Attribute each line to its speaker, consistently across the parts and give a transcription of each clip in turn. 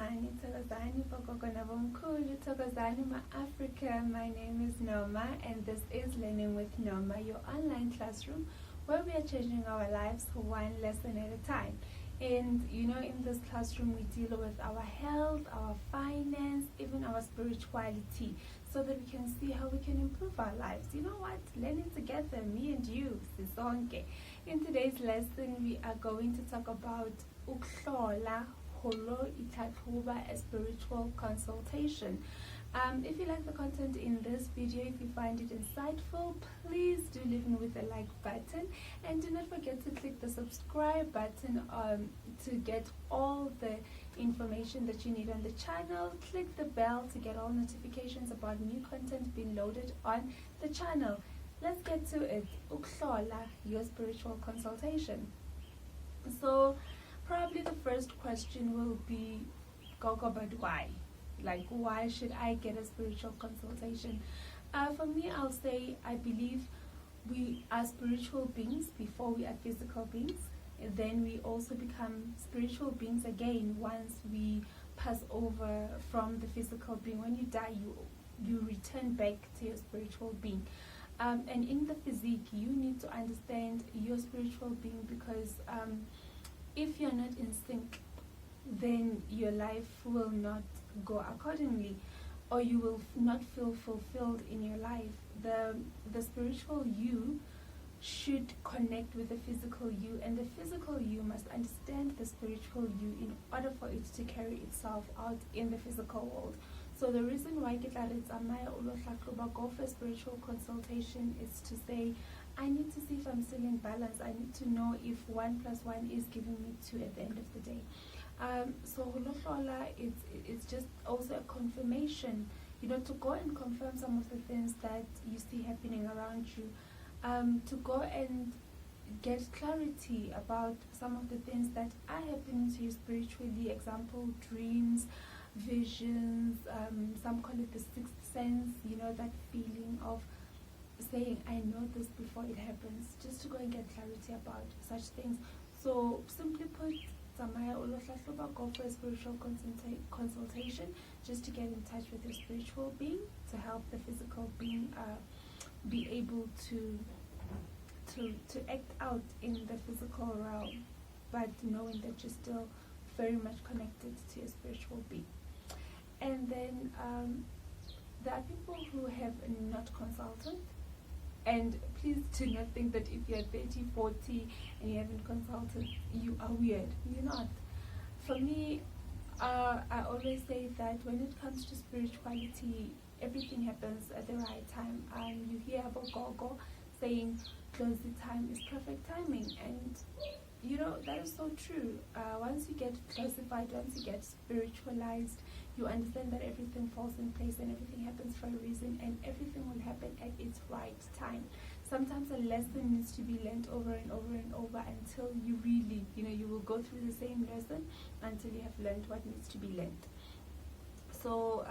Speaker 1: Thokozani, Thokozani for Gogo Noma, Thokozani ma Africa. My name is Noma and this is Learning with Noma, your online classroom where we are changing our lives one lesson at a time. And in this classroom we deal with our health, our finance, even our spirituality, so that we can see how we can improve our lives. You know what? Learning together, me and you, Sisonke. In today's lesson, we are going to talk about Ukuhlola-The, a spiritual consultation. If you like the content in this video, if you find it insightful, please do leave me with a like button, and do not forget to click the subscribe button to get all the information that you need on the channel. Click the bell to get all notifications about new content being loaded on the channel. Let's get to it. Ukuhlola, your spiritual consultation. So probably the first question will be, Gogo, but why? Like, why should I get a spiritual consultation? For me, I'll say I believe we are spiritual beings before we are physical beings. And then we also become spiritual beings again once we pass over from the physical being. When you die, you return back to your spiritual being. And in the physique, you need to understand your spiritual being, because if you're not in sync, then your life will not go accordingly, or you will not feel fulfilled in your life. The spiritual you should connect with the physical you, and the physical you must understand the spiritual you in order for it to carry itself out in the physical world. So the reason why go for a spiritual consultation is to say, I need to see if I'm still in balance. I need to know if 1 + 1 is giving me 2 at the end of the day. So Ukuhlola, it's just also a confirmation, to go and confirm some of the things that you see happening around you, to go and get clarity about some of the things that are happening to you spiritually. Example, dreams, visions, some call it the sixth sense, that feeling of saying, I know this before it happens, just to go and get clarity about such things. So simply put, go for a spiritual consultation, just to get in touch with your spiritual being, to help the physical being be able to act out in the physical realm, but knowing that you're still very much connected to your spiritual being. And then there are people who have not consulted. And please do not think that if you're 30, 40 and you haven't consulted, you are weird. You're not. For me, I always say that when it comes to spirituality, everything happens at the right time. You hear about Gogo saying, closing time is perfect timing. And that is so true. Once you get classified, once you get spiritualized, you understand that everything falls in place and everything happens for a reason, and everything will happen at its right time. Sometimes a lesson needs to be learned over and over and over until you really, you will go through the same lesson until you have learned what needs to be learned. So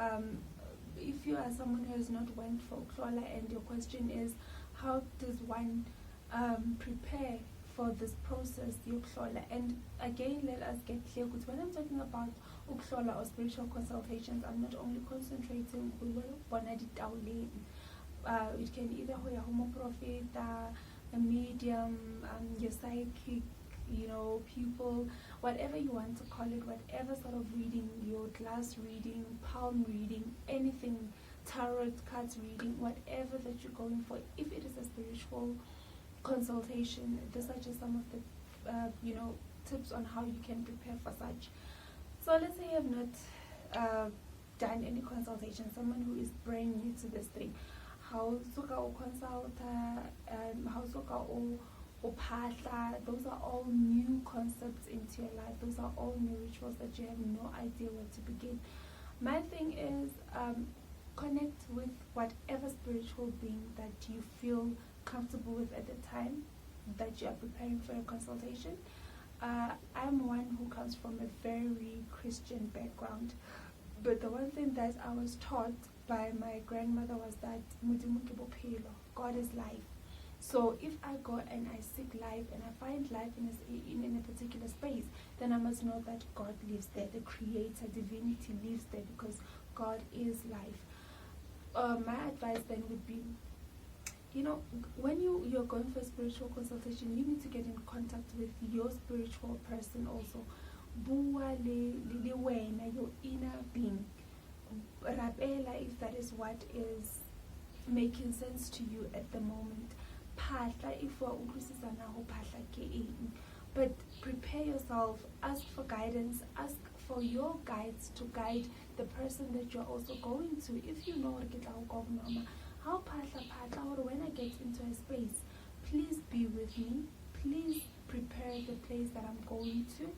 Speaker 1: if you are someone who has not went for Ukuhlola and your question is, how does one prepare for this process, the Ukuhlola? And again, let us get clear, because when I'm talking about Ukuhlola or spiritual consultations, I'm not only concentrating on it can either be a homo prophet, a medium, your psychic, pupil, whatever you want to call it, whatever sort of reading, your glass reading, palm reading, anything, tarot cards reading, whatever that you're going for. If it is a spiritual consultation, these are just some of the tips on how you can prepare for such. So let's say you have not done any consultation, someone who is brand new to this thing. How soka o consult, how soka o phahla, those are all new concepts into your life. Those are all new rituals that you have no idea where to begin. My thing is, connect with whatever spiritual being that you feel comfortable with at the time that you are preparing for a consultation. I'm one who comes from a very Christian background, but the one thing that I was taught by my grandmother was that God is life. So if I go and I seek life and I find life in a particular space, then I must know that God lives there, the creator, divinity lives there, because God is life. My advice then would be, when you're going for spiritual consultation, you need to get in contact with your spiritual person also. Bua le wena, your inner being. Rapela, if that is what is making sense to you at the moment. Phahla if wa utlwisisana ho phahla ke eng. But prepare yourself, ask for guidance, ask for your guides to guide the person that you're also going to. If you know Gogo Noma, how phahla, or when I get into a space, please be with me. Please prepare the place that I'm going to.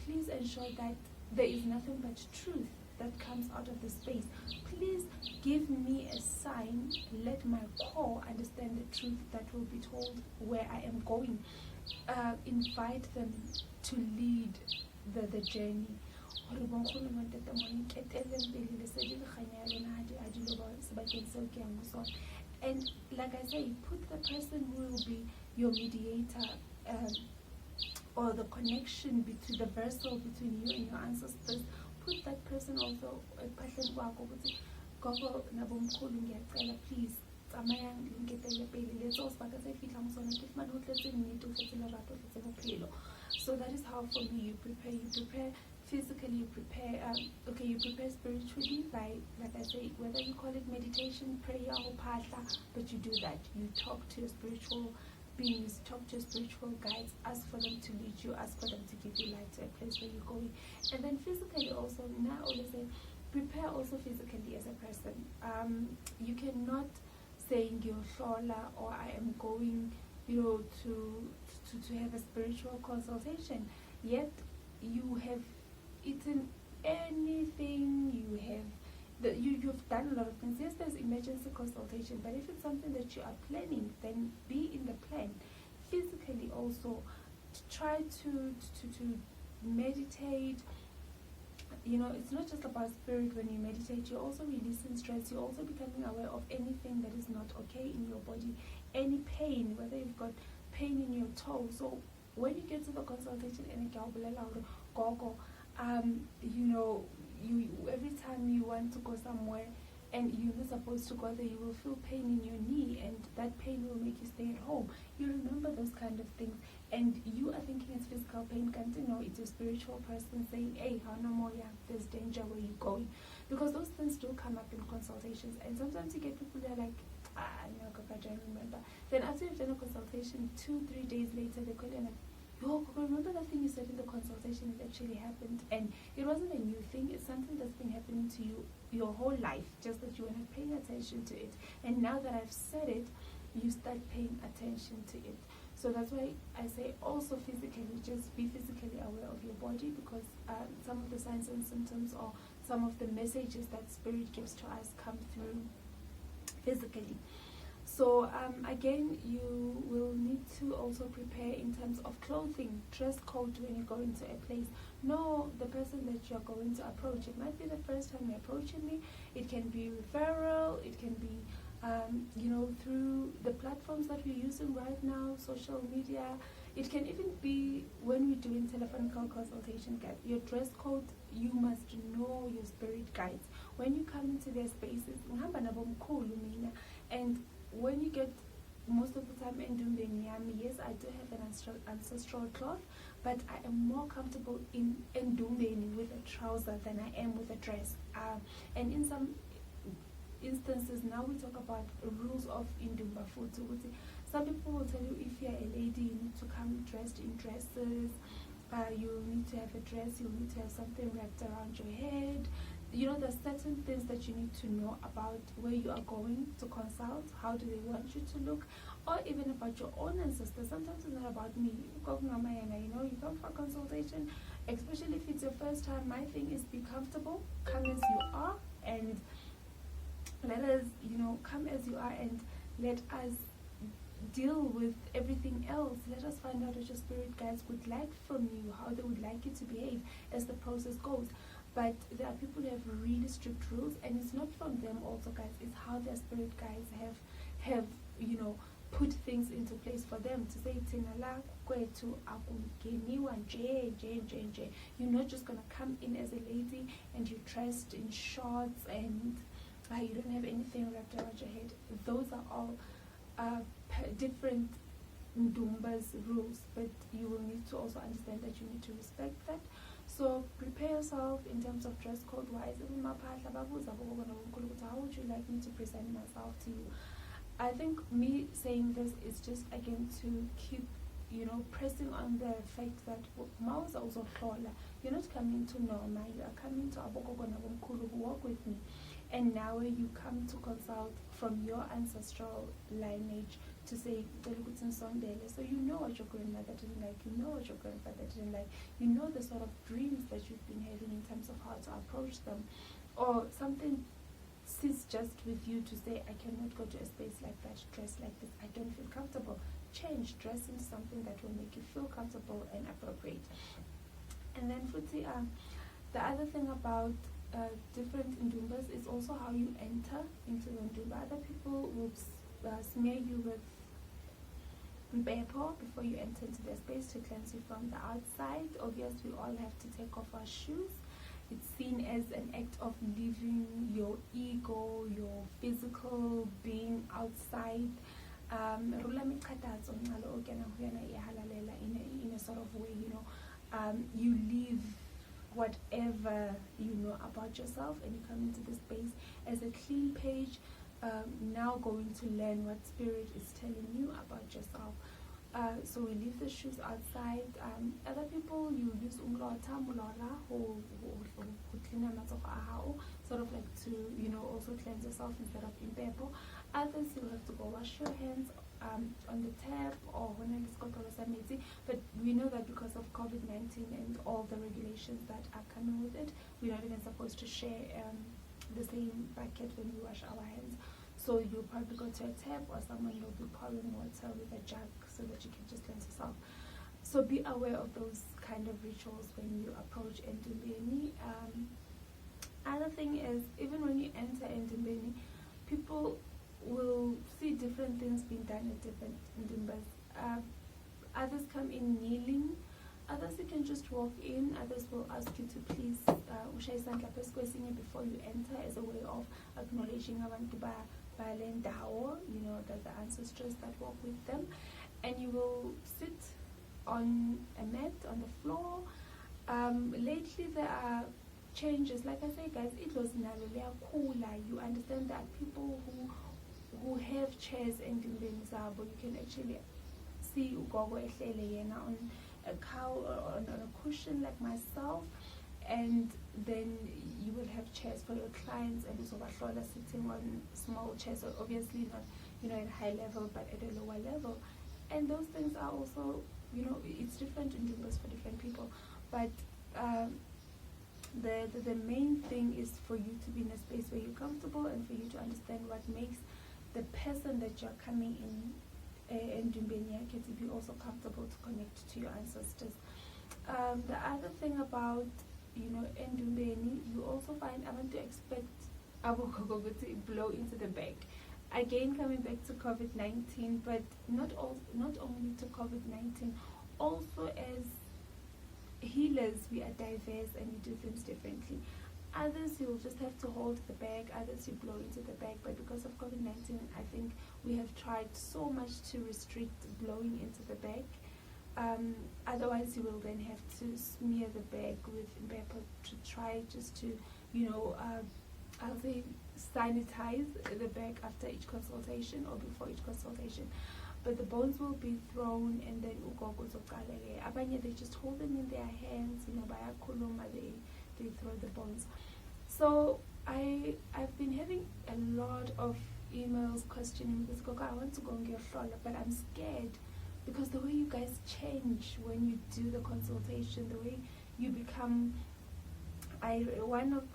Speaker 1: Please ensure that there is nothing but truth that comes out of the space. Please give me a sign. Let my core understand the truth that will be told where I am going. Invite them to lead the journey. And like I say, put the person who will be your mediator, or the connection between the vessel between you and your ancestors. Put that person also, Gogo nabomkhulu ngiyacela, please tsamayang ngiketele pele letso sebaka se fitlang sona ke fumane ho tletse nnete ho tletse lerato ho tletse bophelo. So that is how, for me, you prepare physically, you prepare spiritually by, like I say, whether you call it meditation, prayer, or phahla, but you do that. You talk to your spiritual beings, talk to your spiritual guides, ask for them to lead you, ask for them to give you light to a place where you're going. And then physically also, now I always say, prepare also physically as a person. You cannot say Ukuhlola, or I am going, to have a spiritual consultation, yet you have eaten anything, you've done a lot of things. Yes, there's emergency consultation, but if it's something that you are planning, then be in the plan. Physically also, try to meditate. It's not just about spirit. When you meditate, you're also releasing stress. You're also becoming aware of anything that is not okay in your body, any pain, whether you've got pain in your toe. So when you get to the consultation, Gogo, you every time you want to go somewhere and you're not supposed to go there, you will feel pain in your knee, and that pain will make you stay at home. You remember those kind of things, and you are thinking it's physical pain. Can't you know it's a spiritual person saying, hey, how no more, yeah, there's danger where you're going. Because those things do come up in consultations, and sometimes you get people that are like, no, I don't remember. Then after you've done a consultation, 2-3 days later, they call you like, yo, remember that thing you said in the consultation? It actually happened, and it wasn't a new thing. It's something that's been happening to you your whole life, just that you were not paying attention to it. And now that I've said it, you start paying attention to it. So that's why I say also physically, just be physically aware of your body, because some of the signs and symptoms, or some of the messages that spirit gives to us, come through physically. So again, you will need to also prepare in terms of clothing, dress code when you go into a place. Know the person that you're going to approach. It might be the first time you're approaching me. It can be referral. It can be, through the platforms that we're using right now, social media. It can even be when we're doing telephonic consultation. Your dress code, you must know your spirit guides. When you come into their spaces, and when you get, most of the time in Dumbeni, yes, I do have an ancestral cloth, but I am more comfortable in Dumbeni with a trouser than I am with a dress. And in some instances, now we talk about rules of Indumba food. So some people will tell you, if you're a lady, you need to come dressed in dresses. You need to have a dress. You need to have something wrapped around your head. There's certain things that you need to know about where you are going to consult. How do they want you to look? Or even about your own ancestors. Sometimes it's not about me. Gogo Noma, you come for a consultation, especially if it's your first time. My thing is, be comfortable, come as you are, and let us, come as you are, and let us deal with everything else. Let us find out what your spirit guides would like from you, how they would like you to behave as the process goes. But there are people who have really strict rules, and it's not from them also, guys. It's how their spirit guides have put things into place for them to say tinala kwethu akungeniwa nje. You're not just gonna come in as a lady and you're dressed in shorts and you don't have anything wrapped around your head. Those are all different Ndumba's rules, but you will need to also understand that you need to respect that. So prepare yourself in terms of dress code wise. How would you like me to present myself to you? I think me saying this is just again to keep, pressing on the fact that Maus also you're not coming to Noma, you are coming to Gogo Noma who work with me. And now you come to consult from your ancestral lineage to say, so you know what your grandmother didn't like, you know what your grandfather didn't like, you know the sort of dreams that you've been having in terms of how to approach them. Or something sits just with you to say, I cannot go to a space like that, dress like this, I don't feel comfortable. Change, dress into something that will make you feel comfortable and appropriate. And then Futi, the other thing about different Ndumbas is also how you enter into the Ndumba. Other people will smear you with Mpepo before you enter into their space to cleanse you from the outside. Obviously, we all have to take off our shoes. It's seen as an act of leaving your ego, your physical being outside. In a sort of way, you leave whatever you know about yourself and you come into the space as a clean page, now going to learn what spirit is telling you about yourself. So we leave the shoes outside. Other people, you use umlota mulora who clean sort of like to also cleanse yourself instead of impepo. Others, you have to go wash your hands on the tap or when it's got but we know that because of COVID-19 and all the regulations that are coming with it, we're not even supposed to share the same bucket when we wash our hands. So you'll probably go to a tap or someone will be pouring water with a jug so that you can just cleanse yourself. So be aware of those kind of rituals when you approach Ndumbeni. Other thing is, even when you enter Ndumbeni, people will see different things being done at different Ndumbas. Others come in kneeling, others you can just walk in, others will ask you to please before you enter as a way of acknowledging that the ancestors that walk with them. And you will sit on a mat on the floor. Lately there are changes, like I say guys, it was cooler. You understand that people who have chairs and Zabo, you can actually see Gogo on a cow or on a cushion like myself, and then you will have chairs for your clients and also sitting on small chairs, so obviously not at high level but at a lower level. And those things are also, it's different in Jumbas for different people, but the main thing is for you to be in a space where you're comfortable and for you to understand what makes the person that you're coming in Ndumbeni to be also comfortable to connect to your ancestors. The other thing about Ndumbeni, you also find I want to expect Gogo to blow into the bag. Again, coming back to COVID-19, but not only to COVID-19, also as healers, we are diverse and we do things differently. Others, you'll just have to hold the bag, others you blow into the bag, but because of COVID-19, I think we have tried so much to restrict blowing into the bag. Otherwise, you will then have to smear the bag with paper to try just to, I'll say sanitize the bag after each consultation or before each consultation. But the bones will be thrown and then Abanye, they just hold them in their hands, by a kuluma, they throw the bones. So I've been having a lot of emails questioning this. Gogo, I want to go and get Ukuhlola, but I'm scared because the way you guys change when you do the consultation, the way you become, one of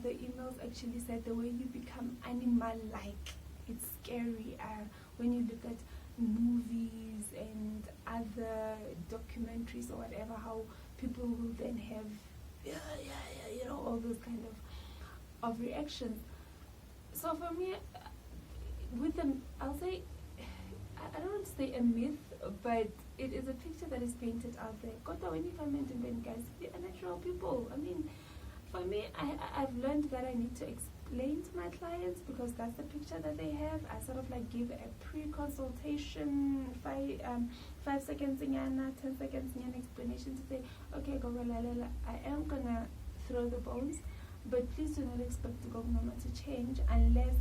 Speaker 1: the emails actually said the way you become animal-like. It's scary when you look at movies and other documentaries or whatever, how people will then have all those kind of reactions. So for me, with them, I'll say I don't want to say a myth, but it is a picture that is painted out there. Kota, when you come in, guys, we are natural people. I mean, for me, I've learned that I need to explain to my clients, because that's the picture that they have. I sort of like give a pre-consultation 5 seconds in 10 seconds in explanation to say, okay, Gogo, I am gonna throw the bones, but please do not expect the Gogo Noma to change unless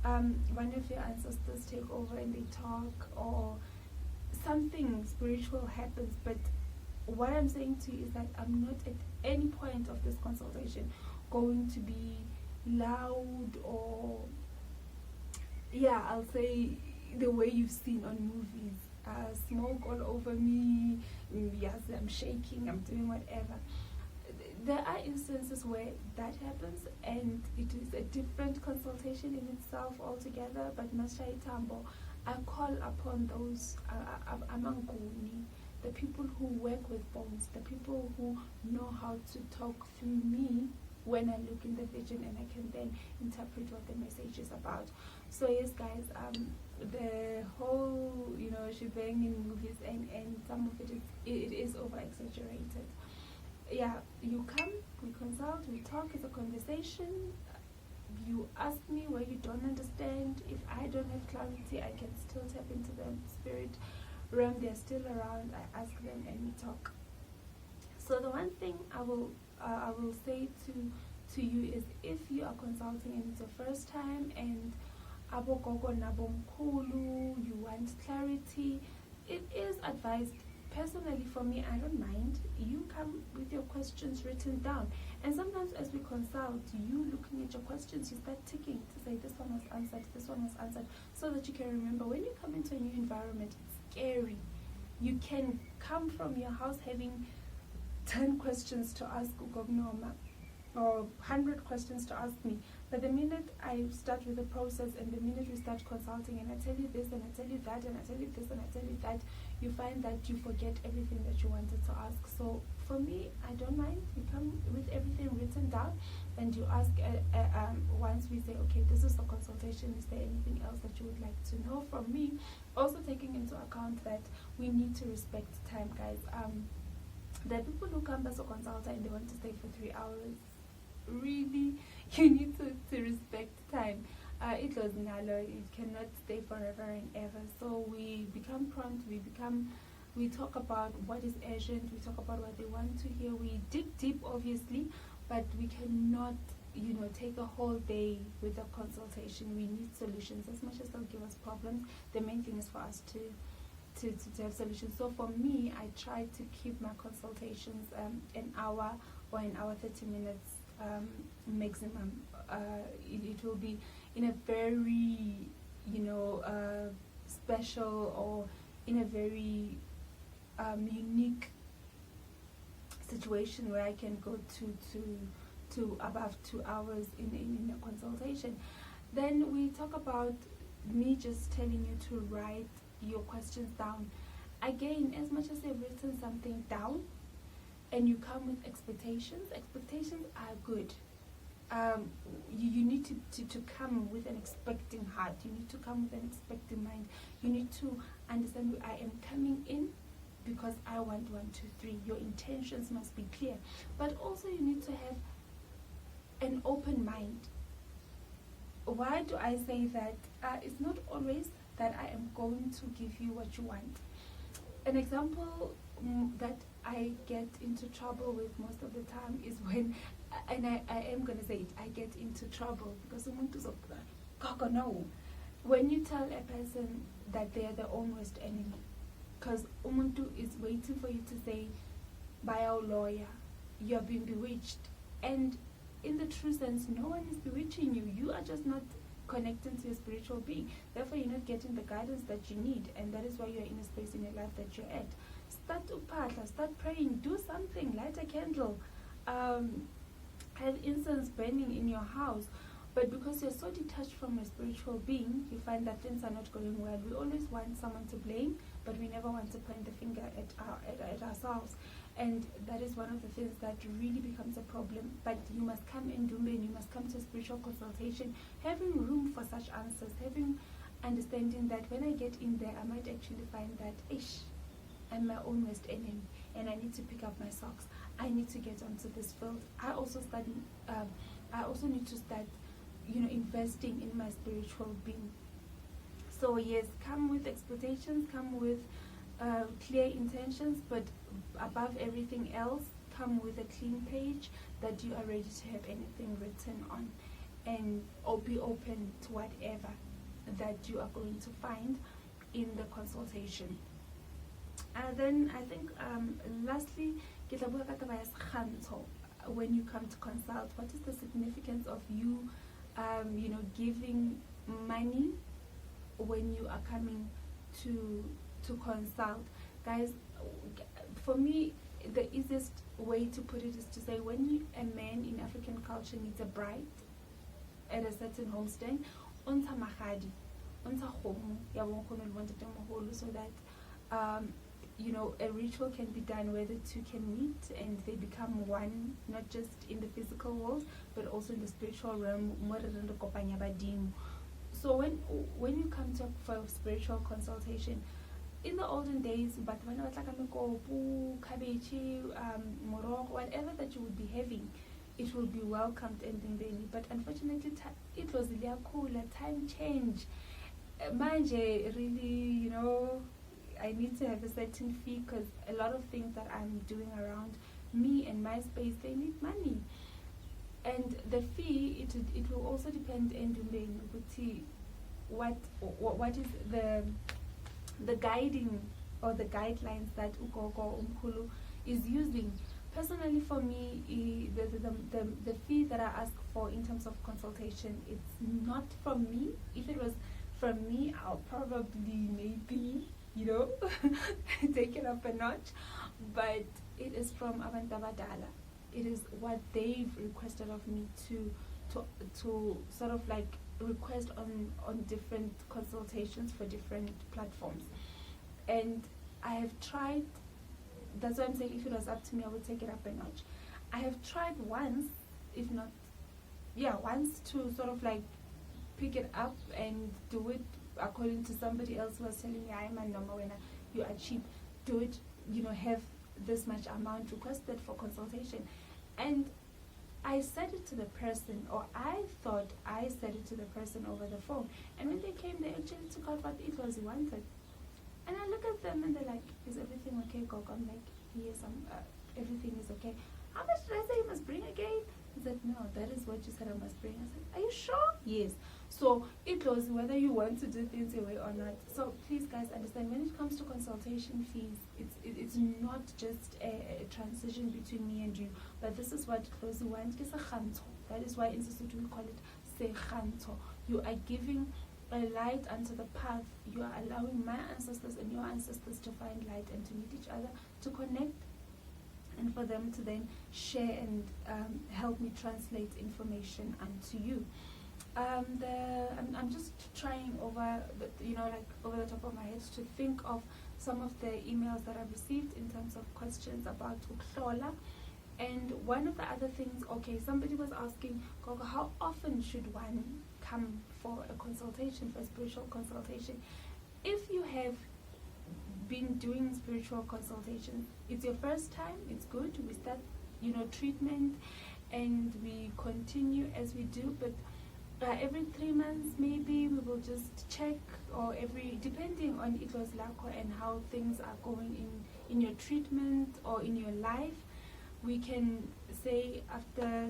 Speaker 1: one of your ancestors take over and they talk, or something spiritual happens. But what I'm saying to you is that I'm not at any point of this consultation going to be loud, or I'll say the way you've seen on movies, smoke all over me, yes, I'm shaking, I'm doing whatever. There are instances where that happens, and it is a different consultation in itself altogether. But Mashai Tambo, I call upon those amanguni, the people who work with bones, the people who know how to talk through me when I look in the vision, and I can then interpret what the message is about. So yes, guys, the whole shebang in movies, and some of it is over exaggerated. Yeah, you come, we consult, we talk, it's a conversation. You ask me where you don't understand. If I don't have clarity, I can still tap into the spirit realm. They're still around. I ask them and we talk. So the one thing I will say to you is, if you are consulting and it's your first time, and abo gogo nabo mkhulu, you want clarity, it is advised. Personally, for me, I don't mind. You come with your questions written down. And sometimes as we consult, you looking at your questions, you start ticking to say, this one was answered, this one was answered, so that you can remember. When you come into a new environment, it's scary. You can come from your house having 10 questions to ask Gogo Noma, or 100 questions to ask me. But the minute I start with the process, and the minute we start consulting, and I tell you this, and I tell you that, and I tell you this, and I tell you that, you find that you forget everything that you wanted to ask. So for me, I don't mind. You come with everything written down, and you ask once we say, okay, this is the consultation, is there anything else that you would like to know from me? Also taking into account that we need to respect time, guys. There are people who come as a consultant and they want to stay for 3 hours. Really, you need to respect time. It was nalo, it cannot stay forever and ever. So we become prompt, we talk about what is urgent, we talk about what they want to hear, we dig deep obviously, but we cannot take a whole day with a consultation. We need solutions. As much as they'll give us problems, the main thing is for us to have solutions. So for me, I try to keep my consultations an hour, or an hour 30 minutes maximum. It will be in a very special, or in a very unique situation where I can go to above 2 hours in a consultation. Then we talk about me just telling you to write your questions down. Again, as much as you've written something down and you come with expectations are good. You need to come with an expecting heart. You need to come with an expecting mind. You need to understand, I am coming in because I want 1, 2, 3. Your intentions must be clear. But also you need to have an open mind. Why do I say that? It's not always that I am going to give you what you want. An example that I get into trouble with most of the time is when, and I am going to say it, I get into trouble because when you tell a person that they are their own worst enemy, because umuntu is waiting for you to say, by our lawyer, you are being bewitched. And in the true sense, no one is bewitching you. You are just not connecting to your spiritual being. Therefore, you're not getting the guidance that you need, and that is why you're in a space in your life that you're at. Start upatla, start praying, do something, light a candle, have incense burning in your house. But because you're so detached from your spiritual being, you find that things are not going well. We always want someone to blame, but we never want to point the finger at ourselves. And that is one of the things that really becomes a problem. But you must come in Dumbe, and you must come to a spiritual consultation, having room for such answers, having understanding that when I get in there, I might actually find that, I'm my own worst enemy, and I need to pick up my socks. I need to get onto this field. I also need to start, investing in my spiritual being. So yes, come with expectations, come with clear intentions, but above everything else, come with a clean page that you are ready to have anything written on, and or be open to whatever that you are going to find in the consultation. Then I think lastly, when you come to consult, what is the significance of you giving money when you are coming to consult? Guys, for me, the easiest way to put it is to say, when a man in African culture needs a bride at a certain homestead, so that a ritual can be done where the two can meet and they become one, not just in the physical world but also in the spiritual realm. So when you come to for spiritual consultation, in the olden days, but when I was like whatever that you would be having, it will be welcomed and then. But unfortunately, it was really cool. Time change. Manje, really, I need to have a certain fee because a lot of things that I'm doing around me and my space, they need money. And the fee, it will also depend on what is the guiding or the guidelines that Ugogo Umkhulu is using. Personally, for me, the fee that I ask for in terms of consultation, it's not from me. If it was from me, I'll probably maybe take it up a notch, but it is from Abantu Abadala. It is what they've requested of me to sort of like request on different consultations for different platforms. And I have tried, that's why I'm saying if it was up to me, I would take it up a notch. I have tried once to sort of like pick it up and do it according to somebody else who was telling me, I'm a Noma, when you are cheap, do it, have this much amount requested for consultation. And I said it to the person, or I thought I said it to the person over the phone. And when they came, they actually took out what it was wanted. And I look at them and they're like, is everything okay, Gogo? I'm like, yes, everything is okay. How much did I say you must bring again? He said, no, that is what you said I must bring. I said, are you sure? Yes. So it was whether you want to do things away or not. So please, guys, understand, when it comes to consultation fees, it's not just a transition between me and you, but this is what close want. That is why in Sesotho we call it sekhanto. You are giving a light unto the path. You are allowing my ancestors and your ancestors to find light and to meet each other, to connect, and for them to then share and help me translate information unto you. I'm just trying over the top of my head to think of some of the emails that I've received in terms of questions about Ukuhlola. And one of the other things, somebody was asking, Gogo, how often should one come for a consultation, for a spiritual consultation? If you have been doing spiritual consultation, it's your first time, it's good. We start, treatment, and we continue as we do, but every 3 months maybe we will just check, or depending on Itlos Lako and how things are going in your treatment or in your life, we can say after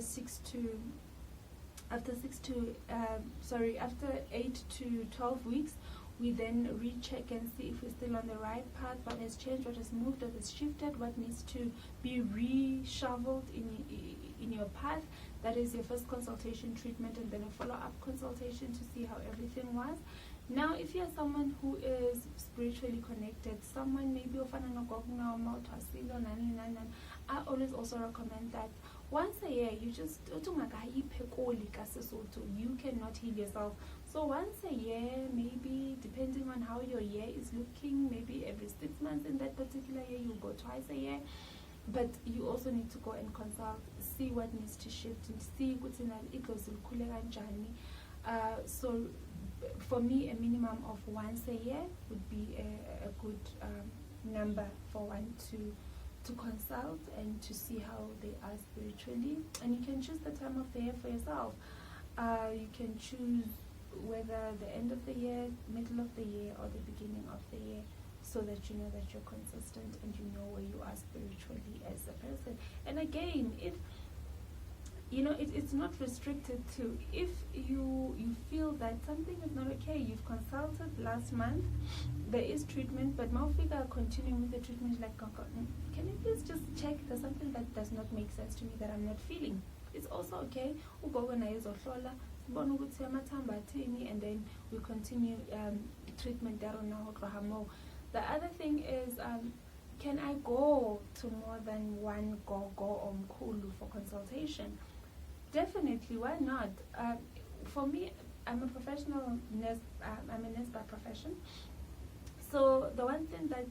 Speaker 1: 8 to 12 weeks, we then recheck and see if we're still on the right path, what has changed, what has moved, what has shifted, what needs to be reshoveled in your path. That is your first consultation treatment, and then a follow-up consultation to see how everything was. Now, if you're someone who is spiritually connected, someone maybe of Gogo Noma, I always also recommend that once a year, you just you cannot heal yourself. So once a year, maybe depending on how your year is looking, maybe every 6 months in that particular year, you go twice a year. But you also need to go and consult, see what needs to shift, and see what's in it goes. So for me, a minimum of once a year would be a good number for one to consult and to see how they are spiritually. And you can choose the time of the year for yourself. You can choose whether the end of the year, middle of the year, or the beginning of the year, so that you know that you're consistent and you know where you are spiritually as a person. And again, it's not restricted to, if you feel that something is not okay, you've consulted last month, there is treatment, but Maufika continuing with the treatment, like, can you please just check there's something that does not make sense to me, that I'm not feeling? It's also okay. And then we continue treatment there on now. The other thing is, can I go to more than one Gogo or Mkhulu for consultation? Definitely, why not? For me, I'm a professional nurse. I'm a nurse by profession. So the one thing that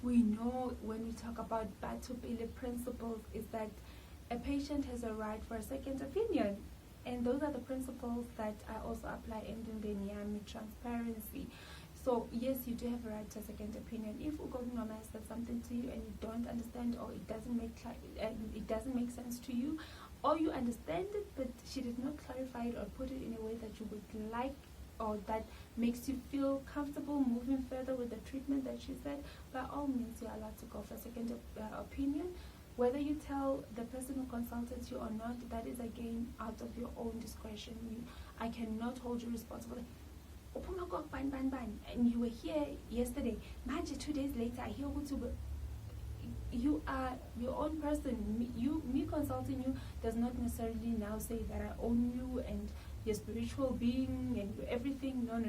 Speaker 1: we know when we talk about Batupile principles is that a patient has a right for a second opinion. And those are the principles that I also apply in the Nyami transparency. So yes, you do have a right to a second opinion. If Gogo Noma has said something to you and you don't understand, or it doesn't make sense to you, or you understand it but she did not clarify it or put it in a way that you would like, or that makes you feel comfortable moving further with the treatment that she said, by all means you're allowed to go for a second opinion. Whether you tell the person who consulted you or not, that is again out of your own discretion. I cannot hold you responsible. And you were here yesterday, Manje 2 days later, I hear you are your own person. Me consulting you does not necessarily now say that I own you and your spiritual being and your everything. No.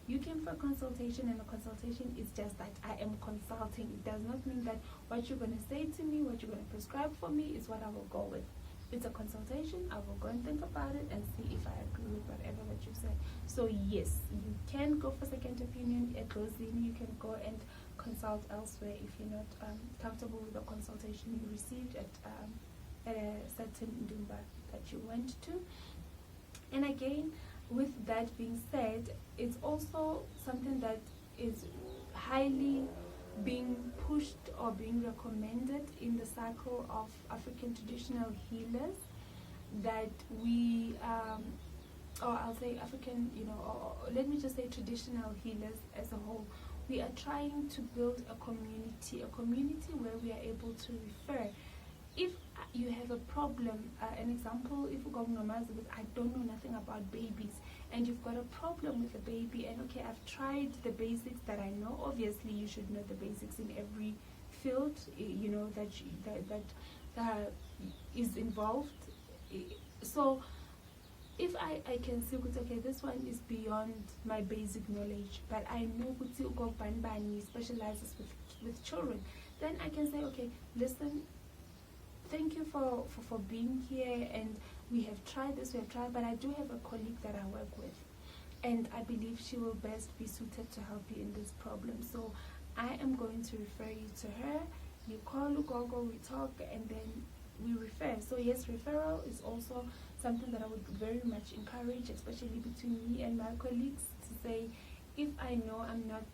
Speaker 1: You came for a consultation, and a consultation is just that. I am consulting. It does not mean that what you're going to say to me, what you're going to prescribe for me is what I will go with. It's a consultation. I will go and think about it and see if I agree with whatever that you said. So yes, you can go for second opinion at Lesedi. You can go and consult elsewhere if you're not comfortable with the consultation you received at a certain Ndumba that you went to. And again, with that being said, it's also something that is highly being pushed or being recommended in the circle of African traditional healers, that we, or I'll say African, or let me just say traditional healers as a whole, we are trying to build a community where we are able to refer. If you have a problem, an example, if Gogo Noma, I don't know nothing about babies, and you've got a problem with a baby, and okay, I've tried the basics that I know. Obviously, you should know the basics in every field, that is involved. So if I can see, okay, this one is beyond my basic knowledge, but I know Gogo Banbani specializes with children, then I can say, okay, listen, thank you for being here, and we have tried this, but I do have a colleague that I work with, and I believe she will best be suited to help you in this problem. So I am going to refer you to her. You call Gogo, we talk, and then we refer. So yes, referral is also something that I would very much encourage, especially between me and my colleagues, to say, if I know I'm not,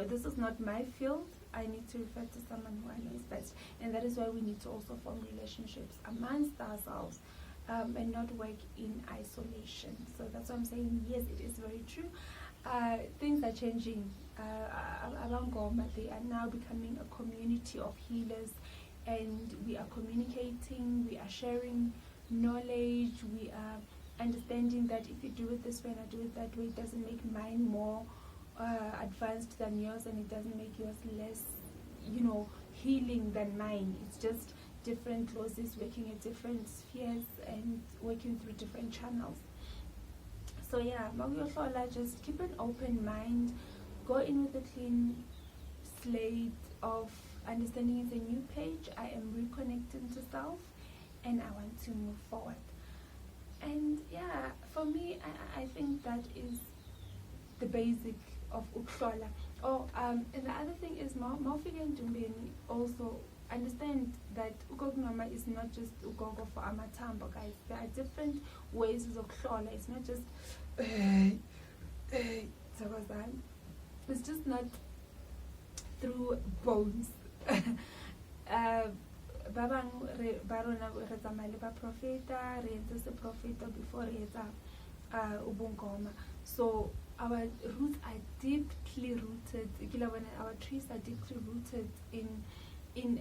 Speaker 1: this is not my field, I need to refer to someone who I know is best. And that is why we need to also form relationships amongst ourselves, and not work in isolation. So that's why I'm saying, yes, it is very true. Things are changing. Abangoma, they are now becoming a community of healers, and we are communicating, we are sharing knowledge, we are understanding that if you do it this way and I do it that way, it doesn't make mine more advanced than yours, and it doesn't make yours less, healing than mine. It's just different closes working at different spheres and working through different channels. So yeah, Ukuhlola, just keep an open mind, go in with a clean slate of understanding it's a new page. I am reconnecting to self, and I want to move forward. And yeah, for me, I think that is the basic of Ukuhlola. And the other thing is, Maufika and Dumbeni also understand that Gogo Noma is not just Ugogo for Amatambo, guys. There are different ways of Ukuhlola. It's not just it's just not through bones. Babang barona re tsamaya ba profeta, re etse se profeta before re etsa ubungoma. So our roots are deeply rooted. Our trees are deeply rooted in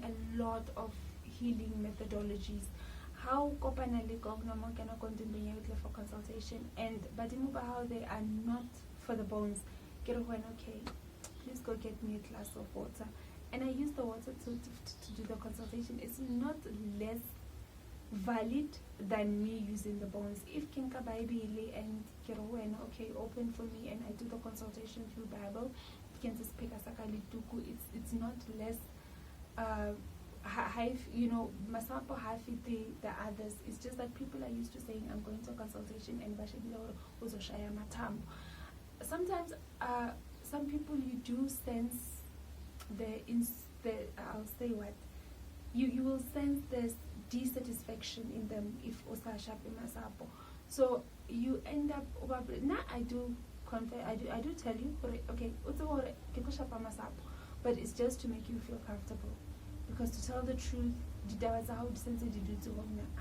Speaker 1: a lot of healing methodologies. How kopana le Gogo Noma kana continue for consultation, and badimu ba how they are not for the bones. Get when okay, please go get me a glass of water. And I use the water to do the consultation. It's not less valid than me using the bones. If Kinka Baibili and Kirowen, okay, open for me and I do the consultation through Bible, Kansas Pekasakali Duku, it's not less Masapo Hafiti the others. It's just that people are used to saying I'm going to a consultation and Bashadilo Uzoshaya Matam. Sometimes some people you do sense I'll say what you will sense there's dissatisfaction in them if Osashap Masapo. So you end up now I do tell you okay but it's just to make you feel comfortable, because to tell the truth I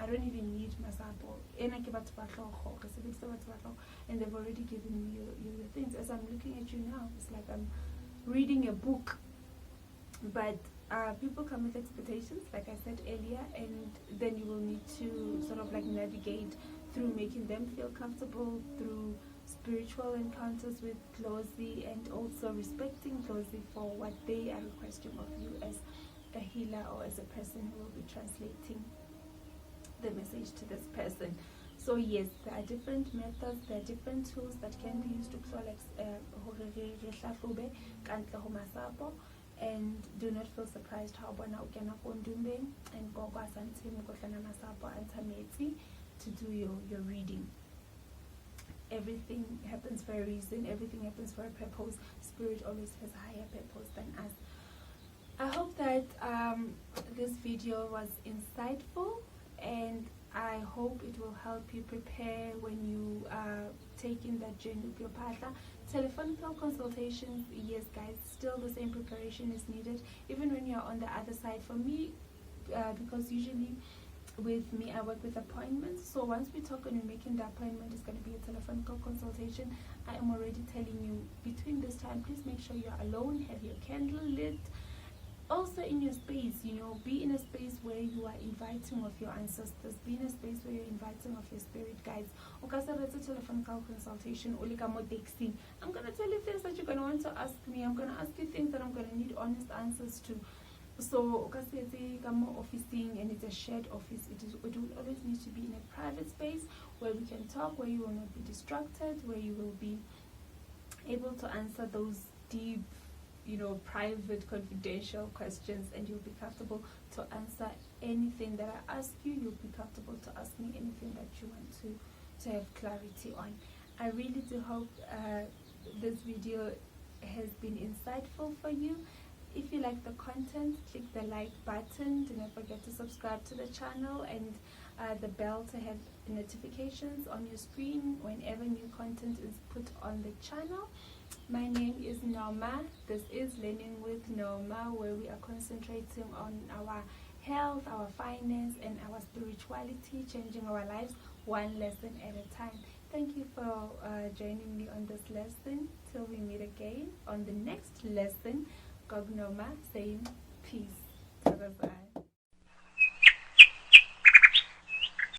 Speaker 1: don't even need Masapo and they've already given me your things. As I'm looking at you now, it's like I'm reading a book. But people come with expectations, like I said earlier, and then you will need to sort of like navigate through making them feel comfortable through spiritual encounters with Closey, and also respecting Closey for what they are requesting of you as a healer or as a person who will be translating the message to this person. So yes, there are different methods, there are different tools that can be used to and do not feel surprised how bona ukena kondumbe and Gogo Santim Kotlana Masapo and Tameti to do your reading. Everything happens for a reason, everything happens for a purpose. Spirit always has a higher purpose than us. I hope that this video was insightful, and I hope it will help you prepare when you are taking that journey with your partner. Telephonical consultations, yes guys, still the same preparation is needed, even when you're on the other side. For me, because usually with me I work with appointments, so once we talk and we're making the appointment, it's going to be a telephonical consultation. I am already telling you, between this time, please make sure you're alone, have your candle lit. Also in your space, be in a space where you are inviting of your ancestors, be in a space where you're inviting of your spirit guides. It's a telephonical consultation. I'm going to tell you things that you're going to want to ask me. I'm going to ask you things that I'm going to need honest answers to. So officing, and it's a shared office. It will always need to be in a private space where we can talk, where you will not be distracted, where you will be able to answer those deep, private, confidential questions, and you'll be comfortable to answer anything that I ask you. You'll be comfortable to ask me anything that you want to have clarity on. I really do hope this video has been insightful for you. If you like the content, click the like button. Do not forget to subscribe to the channel and the bell to have notifications on your screen whenever new content is put on the channel. My name is Noma. This is Learning with Noma, where we are concentrating on our health, our finance, and our spirituality, changing our lives one lesson at a time. Thank you for joining me on this lesson. Till we meet again on the next lesson, Gogo Noma saying peace.